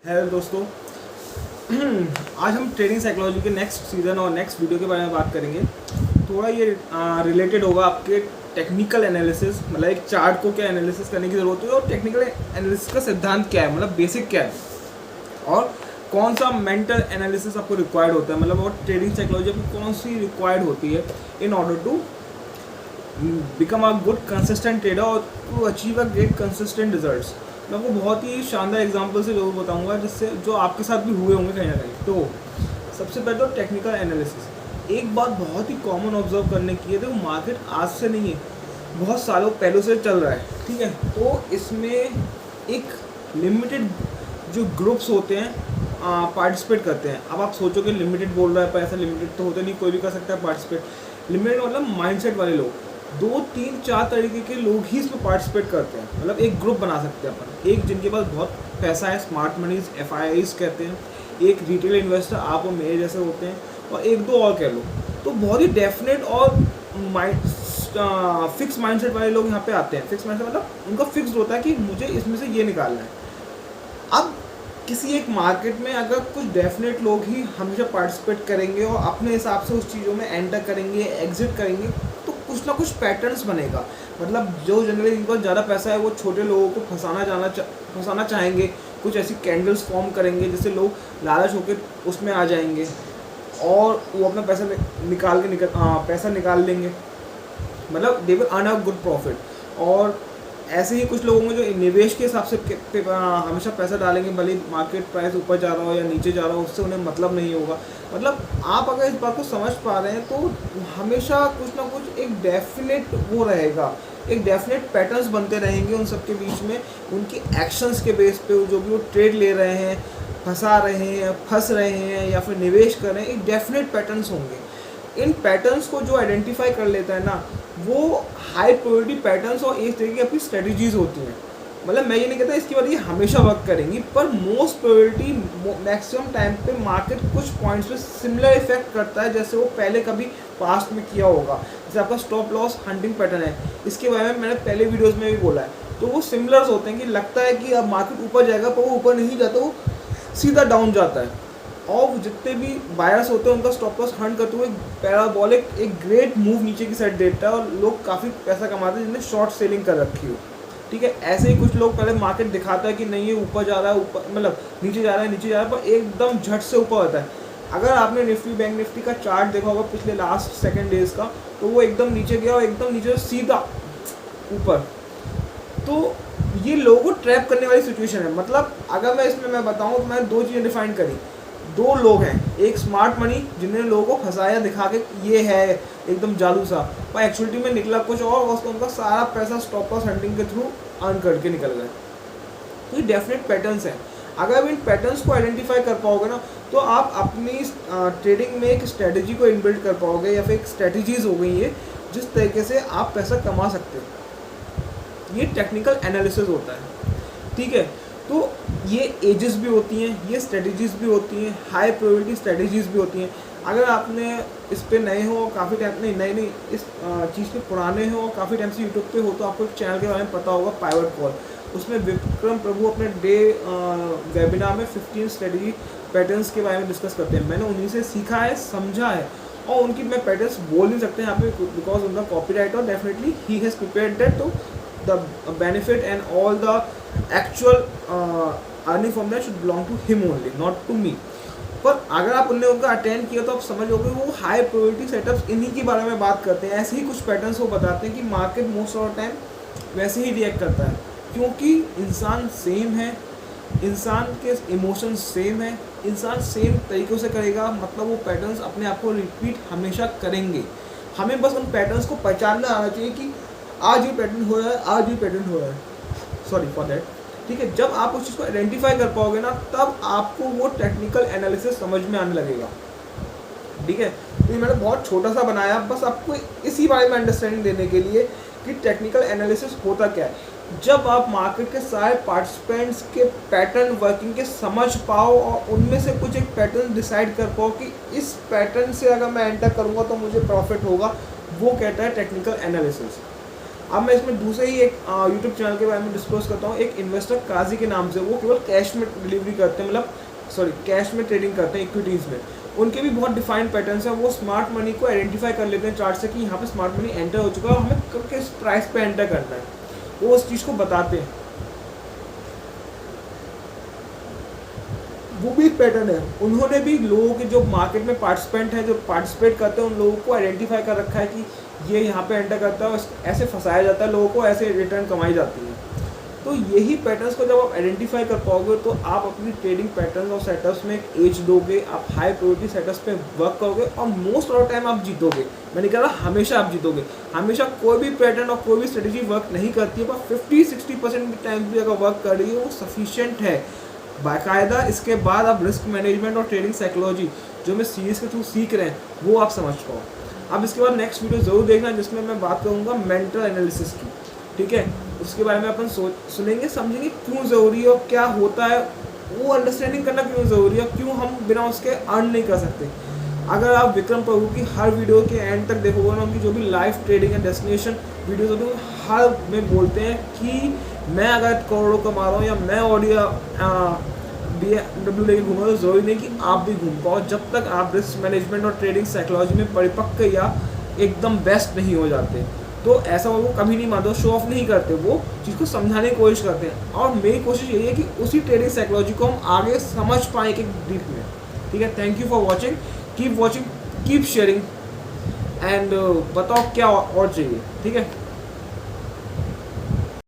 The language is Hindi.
हेलो दोस्तों। आज हम ट्रेडिंग साइकोलॉजी के नेक्स्ट सीज़न और नेक्स्ट वीडियो के बारे में बात करेंगे। थोड़ा ये रिलेटेड होगा आपके टेक्निकल एनालिसिस, मतलब एक चार्ट को क्या एनालिसिस करने की ज़रूरत है और टेक्निकल एनालिसिस का सिद्धांत क्या है, मतलब बेसिक क्या है और कौन सा मेंटल एनालिसिस आपको रिक्वायर्ड होता है, मतलब और ट्रेडिंग साइकोलॉजी आपको कौन सी रिक्वायर्ड होती है in order to become a good consistent trader और to achieve a great consistent results. मैं आपको बहुत ही शानदार एग्जांपल से जरूर बताऊंगा जिससे जो आपके साथ भी हुए होंगे कहीं ना कहीं। तो सबसे पहले तो टेक्निकल एनालिसिस। एक बात बहुत ही कॉमन ऑब्जर्व करने की है, तो मार्केट आज से नहीं है, बहुत सालों पहले से चल रहा है, ठीक है। तो इसमें एक लिमिटेड जो ग्रुप्स होते हैं पार्टिसिपेट करते हैं। अब आप सोचोगे लिमिटेड बोल रहा है, पर ऐसा लिमिटेड तो होता नहीं, कोई भी कर सकता है पार्टिसिपेट। लिमिटेड मतलब माइंडसेट वाले लोग, 2 3 4 तरीके के लोग ही इसमें पार्टिसिपेट करते हैं। मतलब एक ग्रुप बना सकते हैं अपन, एक जिनके पास बहुत पैसा है, स्मार्ट मनीज FIIs कहते हैं, एक रिटेल इन्वेस्टर आप और मेरे जैसे होते हैं, और एक दो और कह लो। तो बहुत ही डेफिनेट और फिक्स माइंडसेट वाले लोग यहाँ पे आते हैं। फिक्स माइंडसेट मतलब उनका फिक्स होता है कि मुझे इसमें से ये निकालना है। अब किसी एक मार्केट में अगर कुछ डेफिनेट लोग ही हमेशा पार्टिसिपेट करेंगे और अपने हिसाब से उस चीज़ों में एंटर करेंगे, एग्जिट करेंगे, तो कुछ ना कुछ पैटर्न्स बनेगा। मतलब जो जनरली जिनके पास ज़्यादा पैसा है वो छोटे लोगों को फंसाना चाहेंगे, कुछ ऐसी कैंडल्स फॉर्म करेंगे जिससे लोग लालच होकर उसमें आ जाएंगे और वो अपना पैसा निकाल लेंगे। मतलब they will earn a good profit. और ऐसे ही कुछ लोग होंगे जो निवेश के हिसाब से हमेशा पैसा डालेंगे, भले मार्केट प्राइस ऊपर जा रहा हो या नीचे जा रहा हो, उससे उन्हें मतलब नहीं होगा। मतलब आप अगर इस बात को समझ पा रहे हैं तो हमेशा कुछ ना कुछ एक डेफिनेट वो रहेगा, एक डेफिनेट पैटर्न्स बनते रहेंगे उन सबके बीच में। उनकी एक्शंस के बेस पे जो भी वो ट्रेड ले रहे हैं, फंस रहे हैं या फिर निवेश कर रहे हैं, एक डेफिनेट पैटर्न्स होंगे। इन पैटर्न्स को जो आइडेंटिफाई कर लेता है ना, वो हाई प्रायोरिटी पैटर्न्स और इस तरीके की अपनी स्ट्रेटजीज होती हैं। मतलब मैं ये नहीं कहता इसकी वजह ये हमेशा वर्क करेंगी, पर मोस्ट प्रायोरिटी मैक्सिमम टाइम पे मार्केट कुछ पॉइंट्स पे सिमिलर इफेक्ट करता है जैसे वो पहले कभी पास्ट में किया होगा। जैसे आपका स्टॉप लॉस हंटिंग पैटर्न है, इसके बारे में मैंने पहले वीडियोज़ में भी बोला है। तो वो सिमिलर्स होते हैं कि लगता है कि अब मार्केट ऊपर जाएगा, पर वो ऊपर नहीं जाता, वो सीधा डाउन जाता है। और जितने भी बायर्स होते हैं उनका स्टॉप लॉस हंट करते हुए पैराबोलिक एक ग्रेट मूव नीचे की साइड देता है और लोग काफ़ी पैसा कमाते हैं जिन्हें शॉर्ट सेलिंग कर रखी हो, ठीक है। ऐसे ही कुछ लोग पहले मार्केट दिखाता है कि नहीं ये ऊपर जा रहा है, ऊपर मतलब नीचे जा रहा है, पर एकदम झट से ऊपर होता है। अगर आपने निफ्टी बैंक निफ्टी का चार्ट देखा होगा पिछले लास्ट 2 डेज का, तो वो एकदम नीचे गया और एकदम नीचे सीधा ऊपर। तो ये लोगों को ट्रैप करने वाली सिचुएशन है। मतलब अगर मैं बताऊँ तो मैंने 2 चीज़ें डिफाइन करी। 2 लोग हैं, एक स्मार्ट मनी जिन्होंने लोगों को फंसाया दिखा के ये है एकदम जादू सा, पर एक्चुअलिटी में निकला कुछ और, उसको उनका सारा पैसा स्टॉप लॉस हंटिंग के थ्रू अर्न करके निकल गए। तो ये डेफिनेट पैटर्न्स हैं। अगर आप इन पैटर्न्स को आइडेंटिफाई कर पाओगे ना, तो आप अपनी ट्रेडिंग में एक स्ट्रेटजी को इनबिल्ड कर पाओगे, या फिर एक स्ट्रेटजीज हो गई है जिस तरीके से आप पैसा कमा सकते हो। ये टेक्निकल एनालिसिस होता है, ठीक है। तो ये एजेस भी होती हैं, ये स्ट्रेटजीज भी होती हैं, हाई प्रायोरिटी स्ट्रेटजीज भी होती हैं। अगर आपने इस पे नए हो, काफ़ी टाइम नहीं इस चीज़ पे पुराने हो, काफ़ी टाइम से यूट्यूब पे हो, तो आपको एक चैनल के बारे में पता होगा, पाइवट कॉल। उसमें विक्रम प्रभु अपने वेबिनार में 15 स्ट्रेटजी पैटर्न्स के बारे में डिस्कस करते हैं। मैंने उन्हीं से सीखा है, समझा है, और उनकी मैं पैटर्न्स बोल नहीं सकते यहाँ पे बिकॉज उनका कॉपीराइट, और definitely he has prepared that, तो the benefit and all the actual earning from that should belong to him only, not to me। पर अगर आप उनने उनका अटेंड किया तो आप समझोगे वो हाई प्रायोरिटी सेटअप्स इन्हीं के बारे में बात करते हैं। ऐसे ही कुछ पैटर्न्स वो बताते हैं कि market most of the time वैसे ही रिएक्ट करता है, क्योंकि इंसान सेम है, इंसान के इमोशंस सेम है, इंसान सेम तरीक़ों से करेगा। मतलब वो पैटर्न्स अपने आप को रिपीट हमेशा करेंगे। हमें बस उन पैटर्न्स को पहचानना आना चाहिए कि आज ये पैटर्न हो रहा है, आज ये पैटर्न हो रहा है, सॉरी फॉर दैट, ठीक है। जब आप उस चीज़ को आइडेंटिफाई कर पाओगे ना, तब आपको वो टेक्निकल एनालिसिस समझ में आने लगेगा, ठीक है। तो ये मैंने बहुत छोटा सा बनाया बस आपको इसी बारे में अंडरस्टैंडिंग देने के लिए कि टेक्निकल एनालिसिस होता क्या है। जब आप मार्केट के सारे पार्टिसिपेंट्स के पैटर्न वर्किंग के समझ पाओ और उनमें से कुछ एक पैटर्न डिसाइड कर पाओ कि इस पैटर्न से अगर मैं एंटर करूँगा तो मुझे प्रॉफिट होगा, वो कहता है टेक्निकल एनालिसिस। अब मैं इसमें दूसरे ही एक यूट्यूब चैनल के बारे में डिस्कस करता हूँ, एक इन्वेस्टर काजी के नाम से, वो केवल कैश में डिलीवरी करते हैं, मतलब सॉरी कैश में ट्रेडिंग करते हैं इक्विटीज़ में। उनके भी बहुत डिफाइंड पैटर्न्स हैं, वो स्मार्ट मनी को आइडेंटिफाई कर लेते हैं चार्ट से कि यहाँ पे स्मार्ट मनी एंटर हो चुका है और हमें किस प्राइस पे एंटर करना है, वो उस चीज़ को बताते हैं। वो भी एक पैटर्न है, उन्होंने भी लोगों के जो मार्केट में पार्टिसिपेंट हैं, जो पार्टिसिपेट करते हैं, उन लोगों को आइडेंटिफाई कर रखा है कि ये यहाँ पे एंटर करता है, ऐसे फंसाया जाता है लोगों को, ऐसे रिटर्न कमाई जाती है। तो यही पैटर्न्स को जब आप आइडेंटिफाई कर पाओगे तो आप अपनी ट्रेडिंग पैटर्न्स और सेटअप्स में एक एज दोगे, आप हाई प्रायोरिटी सेटअप्स पे वर्क करोगे और मोस्ट ऑफ द टाइम आप जीतोगे। मैं नहीं कह रहा हमेशा आप जीतोगे, हमेशा कोई भी पैटर्न और कोई भी स्ट्रेटेजी वर्क नहीं करती है, पर 50-60% टाइम भी अगर वर्क कर रही है वो सफिशिएंट है। बाकायदा इसके बाद आप रिस्क मैनेजमेंट और ट्रेडिंग साइकोलॉजी जो मैं सीरीज़ के थ्रू सीख रहे हैं वो आप समझ पाओ। अब इसके बाद नेक्स्ट वीडियो ज़रूर देखना जिसमें मैं बात करूँगा मेंटल एनालिसिस की, ठीक है। उसके बारे में अपन सुनेंगे, समझेंगे क्यों ज़रूरी है और क्या होता है, वो अंडरस्टैंडिंग करना क्यों ज़रूरी है, क्यों हम बिना उसके अर्न नहीं कर सकते। अगर आप विक्रम प्रभु की हर वीडियो के एंड तक देखोगे ना, उनकी जो भी live trading and destination videos होती है हर में बोलते हैं कि मैं अगर करोड़ों कमा रहा हूँ या मैं ऑडियो BMW लेके घूम रहा हूँ, तो ज़रूरी नहीं कि आप भी घूम पाओ जब तक आप रिस्क मैनेजमेंट और ट्रेडिंग साइकोलॉजी में परिपक्व या एकदम बेस्ट नहीं हो जाते। तो ऐसा वो कभी नहीं मानते, शो ऑफ नहीं करते, वो चीज़ को समझाने की कोशिश करते हैं। और मेरी कोशिश यही है कि उसी ट्रेडिंग साइकोलॉजी को हम आगे समझ पाएँ एक डीप में, ठीक है। Thank you for watching, keep watching, keep sharing and बताओ क्या और चाहिए, ठीक है।